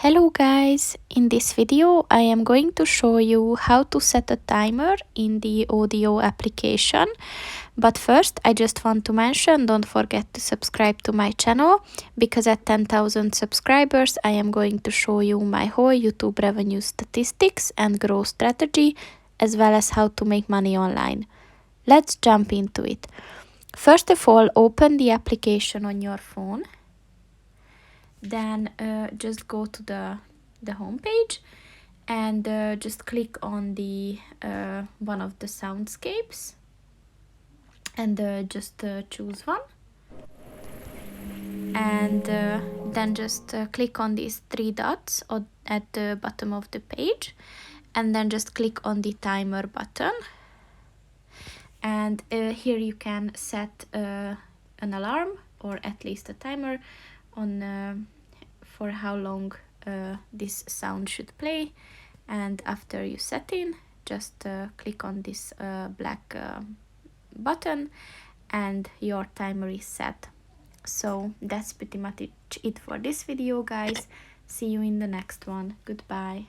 Hello guys, in this video I am going to show you how to set a timer in the Odio application. But first I just want to mention, don't forget to subscribe to my channel, because at 10,000 subscribers I am going to show you my whole YouTube revenue statistics and growth strategy, as well as how to make money online. Let's jump into it. First of all, open the application on your phone. Then just go to the home page and just click on the one of the soundscapes and just choose one, and then just click on these three dots at the bottom of the page, and then just click on the timer button. And here you can set an alarm, or at least a timer on for how long this sound should play. And after you set in, just click on this black button and your timer is set. So that's pretty much it for this video, guys. See you in the next one. Goodbye.